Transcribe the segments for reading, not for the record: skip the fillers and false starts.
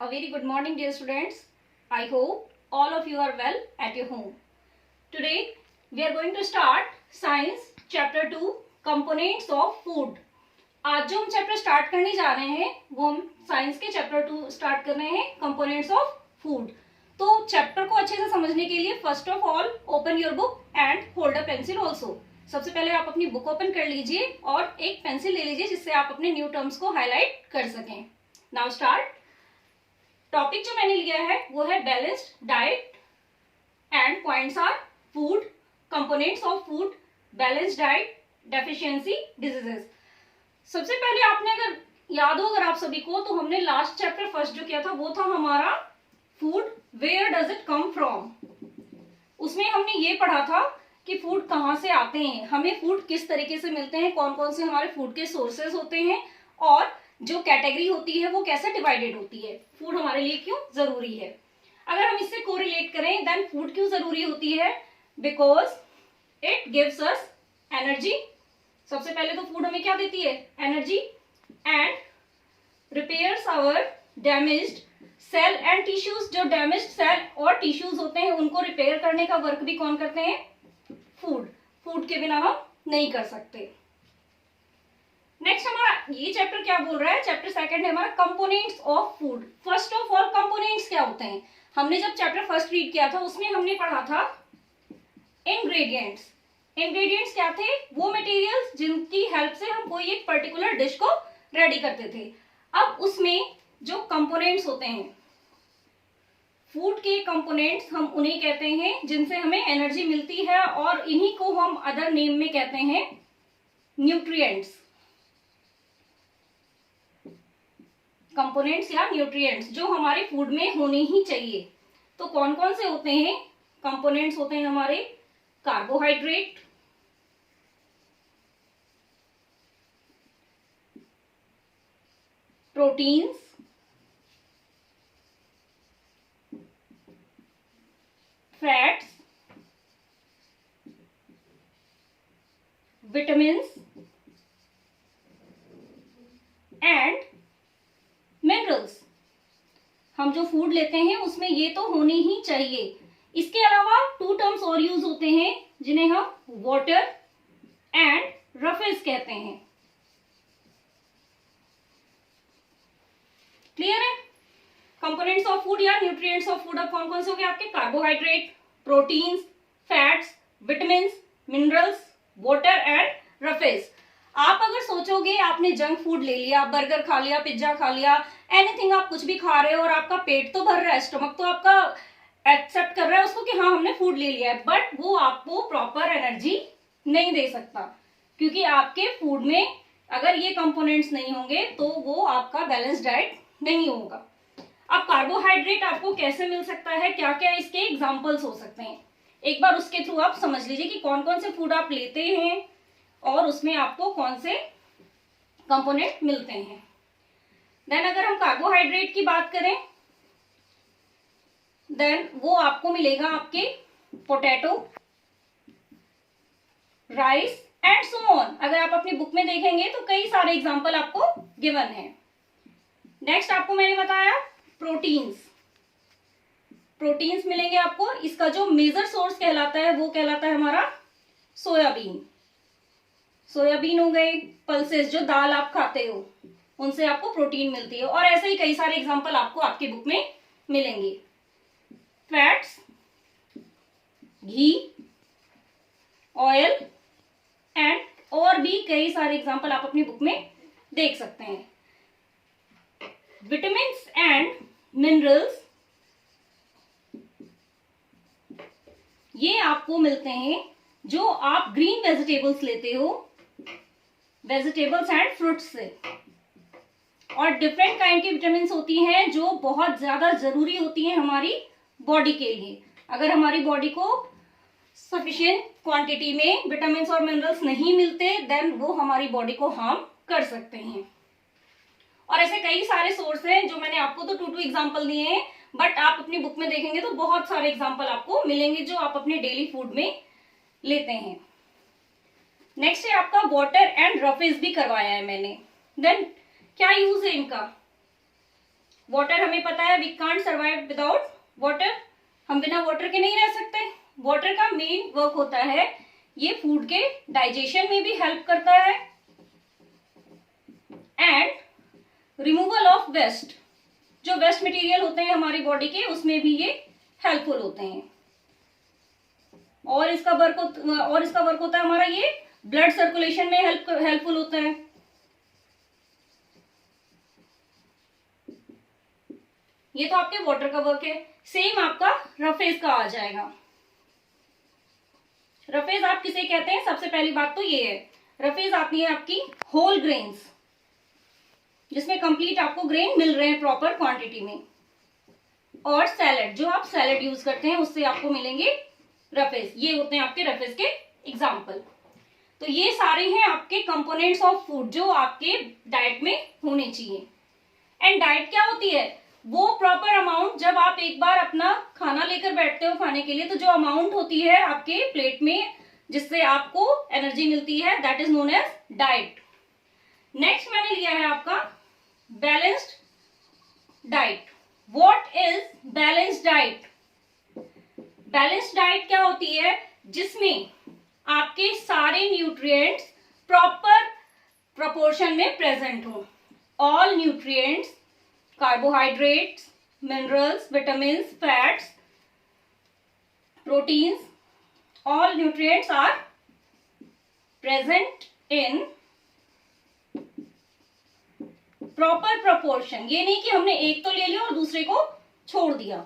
A very good morning, dear students. I hope all of you are well at your home. Today we are going to start Science Chapter 2 Components of Food. आज जो हम chapter start करने जा रहे हैं वो हम science के चैप्टर 2 स्टार्ट कर रहे हैं कंपोनेंट्स ऑफ फूड। तो चैप्टर को अच्छे से समझने के लिए first of all open your book and hold a pencil also. सबसे पहले आप अपनी बुक ओपन कर लीजिए और एक पेंसिल ले लीजिए जिससे आप अपने न्यू टर्म्स को हाईलाइट कर सकें। Now start. टॉपिक जो मैंने लिया है वो है balanced diet and points are food, components of food, balanced diet, deficiency, diseases. सबसे पहले आपने अगर याद हो अगर आप सभी को तो हमने लास्ट चैप्टर फर्स्ट जो किया था वो था हमारा food where does it come from. उसमें हमने ये पढ़ा था कि फूड कहाँ से आते हैं, हमें फूड किस तरीके से मिलते हैं, कौन कौन से हमारे फूड के सोर्सेज होते हैं और जो कैटेगरी होती है वो कैसे डिवाइडेड होती है, फूड हमारे लिए क्यों जरूरी है। अगर हम इससे कोरिलेट करें देन फूड क्यों जरूरी होती है, because it gives us energy. सबसे पहले तो फूड हमें क्या देती है, energy, and repairs our damaged cell and tissues. जो डैमेज्ड सेल और टिश्यूज होते हैं उनको रिपेयर करने का वर्क भी कौन करते हैं, फूड। फूड के बिना हम नहीं कर सकते। नेक्स्ट हमारा ये चैप्टर क्या बोल रहा है, चैप्टर सेकंड है हमारा components of food. First of all components क्या होते हैं, हमने जब चैप्टर फर्स्ट रीड किया था उसमें हमने पढ़ा था इंग्रेडिएंट्स। इंग्रेडिएंट्स क्या थे, वो मटेरियल्स जिनकी हेल्प से हम कोई एक पर्टिकुलर डिश को रेडी करते थे। अब उसमें जो कंपोनेंट्स होते हैं फूड के कंपोनेंट्स, हम उन्हें कहते हैं जिनसे हमें एनर्जी मिलती है और इन्हीं को हम अदर नेम में कहते हैं न्यूट्रिएंट्स। कंपोनेंट्स या न्यूट्रिएंट्स जो हमारे फूड में होने ही चाहिए। तो कौन कौन से होते हैं कंपोनेंट्स, होते हैं हमारे carbohydrate, proteins, fats, vitamins and minerals. हम जो फूड लेते हैं उसमें ये तो होनी ही चाहिए। इसके अलावा टू टर्म्स और यूज होते हैं जिन्हें हम वाटर एंड रफेज कहते हैं। क्लियर है, कंपोनेंट्स ऑफ फूड या न्यूट्रिएंट्स ऑफ फूड अब कौन कौन से हो गए आपके, carbohydrate, proteins, fats, vitamins, minerals, water and roughage. आप अगर सोचोगे आपने जंक फूड ले लिया, बर्गर खा लिया, पिज्जा खा लिया, एनीथिंग आप कुछ भी खा रहे हो और आपका पेट तो भर रहा है, स्टमक तो आपका एक्सेप्ट कर रहा है उसको कि हाँ हमने फूड ले लिया है, बट वो आपको प्रॉपर एनर्जी नहीं दे सकता क्योंकि आपके फूड में अगर ये कंपोनेंट्स नहीं होंगे तो वो आपका बैलेंस डाइट नहीं होगा। अब कार्बोहाइड्रेट आपको कैसे मिल सकता है, क्या क्या इसके एग्जाम्पल्स हो सकते हैं, एक बार उसके थ्रू आप समझ लीजिए कि कौन कौन से फूड आप लेते हैं और उसमें आपको कौन से कंपोनेंट मिलते हैं। देन अगर हम कार्बोहाइड्रेट की बात करें देन वो आपको मिलेगा आपके potato, rice and so on. अगर आप अपनी बुक में देखेंगे तो कई सारे एग्जांपल आपको गिवन है। नेक्स्ट आपको मैंने बताया प्रोटीन्स। प्रोटीन्स मिलेंगे आपको, इसका जो मेजर सोर्स कहलाता है वो कहलाता है हमारा सोयाबीन। सोयाबीन हो गए, पल्सेस जो दाल आप खाते हो उनसे आपको प्रोटीन मिलती है और ऐसे ही कई सारे एग्जांपल आपको आपकी बुक में मिलेंगे। फैट्स, घी, ऑयल एंड और भी कई सारे एग्जांपल आप अपनी बुक में देख सकते हैं। विटामिन्स एंड मिनरल्स ये आपको मिलते हैं जो आप ग्रीन वेजिटेबल्स लेते हो, वेजिटेबल्स एंड फ्रूट्स से। और डिफरेंट काइंड की विटामिन्स होती हैं जो बहुत ज्यादा जरूरी होती हैं हमारी बॉडी के लिए। अगर हमारी बॉडी को सफिशिएंट क्वांटिटी में विटामिन्स और मिनरल्स नहीं मिलते देन वो हमारी बॉडी को हार्म कर सकते हैं। और ऐसे कई सारे सोर्स हैं जो मैंने आपको तो टू एग्जांपल दिए हैं, बट आप अपनी बुक में देखेंगे तो बहुत सारे एग्जांपल आपको मिलेंगे जो आप अपने डेली फूड में लेते हैं। नेक्स्ट है आपका वाटर एंड रफेज भी करवाया है मैंने। देन क्या यूज है इनका, वाटर हमें पता है, we can't survive without water, हम बिना वाटर के नहीं रह सकते। वाटर का मेन वर्क होता है, ये फूड के डाइजेशन में भी हेल्प करता है एंड रिमूवल ऑफ वेस्ट, जो वेस्ट मटेरियल होते हैं हमारी बॉडी के उसमें भी ये हेल्पफुल होते हैं। और इसका वर्क होता है हमारा ये ब्लड सर्कुलेशन में हेल्पफुल होता है। ये तो आपके वाटर का वर्क है। सेम आपका रफेज का आ जाएगा। रफेज आप किसे कहते हैं? सबसे पहली बात तो ये है, रफेज आती है आपकी होल ग्रेन्स, जिसमें कंप्लीट आपको ग्रेन मिल रहे हैं प्रॉपर क्वांटिटी में। और सैलेड, जो आप सैलेड यूज करते हैं उससे आपको मिलेंगे रफेज। ये होते हैं आपके रफेज के एग्जाम्पल। तो ये सारे हैं आपके कंपोनेंट्स ऑफ फूड जो आपके डाइट में होने चाहिए। एंड डाइट क्या होती है? वो प्रॉपर अमाउंट, जब आप एक बार अपना खाना लेकर बैठते हो खाने के लिए, तो जो अमाउंट होती है आपके प्लेट में जिससे आपको एनर्जी मिलती है, that is known as diet. Next मैंने लिया है आपका balanced diet. What is balanced diet? Balanced diet क्या होती है? जिसमें आपके सारे न्यूट्रिएंट्स प्रॉपर प्रोपोर्शन में प्रेजेंट हो। All nutrients, carbohydrates, minerals, vitamins, fats, proteins, all nutrients are present in proper proportion। ये नहीं कि हमने एक तो ले लिया और दूसरे को छोड़ दिया।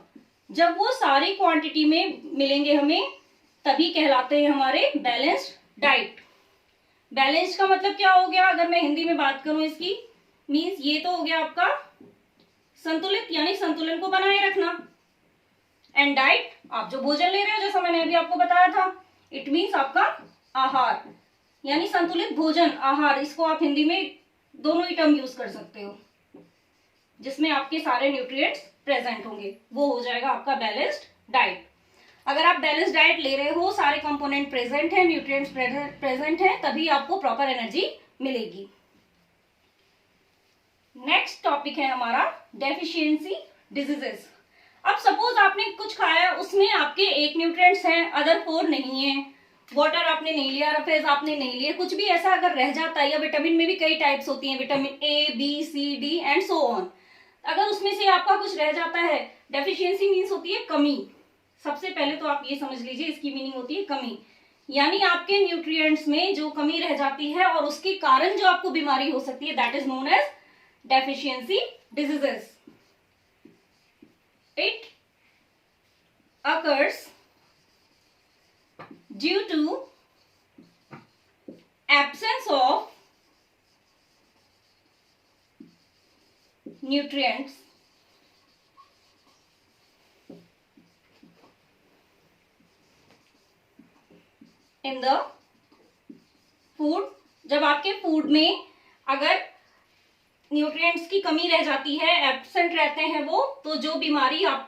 जब वो सारी क्वांटिटी में मिलेंगे हमें, तभी कहलाते हैं हमारे बैलेंस्ड डाइट। बैलेंस्ड का मतलब क्या हो गया? अगर मैं हिंदी में बात करूं इसकी, मीन्स ये तो हो गया आपका संतुलित, यानी संतुलन को बनाए रखना। एंड डाइट, आप जो भोजन ले रहे हो, जैसा मैंने अभी आपको बताया था, इट मीन्स आपका आहार, यानी संतुलित भोजन, आहार। इसको आप हिंदी में दोनों ही टर्म यूज कर सकते हो, जिसमें आपके सारे न्यूट्रिएंट्स प्रेजेंट होंगे, वो हो जाएगा आपका बैलेंस्ड डाइट। अगर आप बैलेंस्ड डाइट ले रहे हो, सारे कंपोनेंट प्रेजेंट है, न्यूट्रिएंट्स प्रेजेंट है, तभी आपको प्रॉपर एनर्जी मिलेगी। नेक्स्ट टॉपिक है हमारा डेफिशिएंसी डिजीजेस। अब सपोज आपने कुछ खाया, उसमें आपके 8 न्यूट्रिएंट्स हैं, अदर 4 नहीं है। वाटर आपने नहीं लिया, रफेज आपने नहीं लिया, कुछ भी ऐसा अगर रह जाता है, या विटामिन में भी कई टाइप्स होती हैं, vitamin A, B, C, D and so on. अगर उसमें से आपका कुछ रह जाता है, डेफिशिएंसी मीन्स होती है कमी। सबसे पहले तो आप ये समझ लीजिए, इसकी मीनिंग होती है कमी, यानी आपके न्यूट्रिएंट्स में जो कमी रह जाती है और उसके कारण जो आपको बीमारी हो सकती है, that is known as deficiency diseases. It occurs due to absence of nutrients in the food। जब आपके फूड में अगर न्यूट्रिएंट्स की कमी रह जाती है, एब्सेंट रहते हैं वो, तो जो बीमारी आपको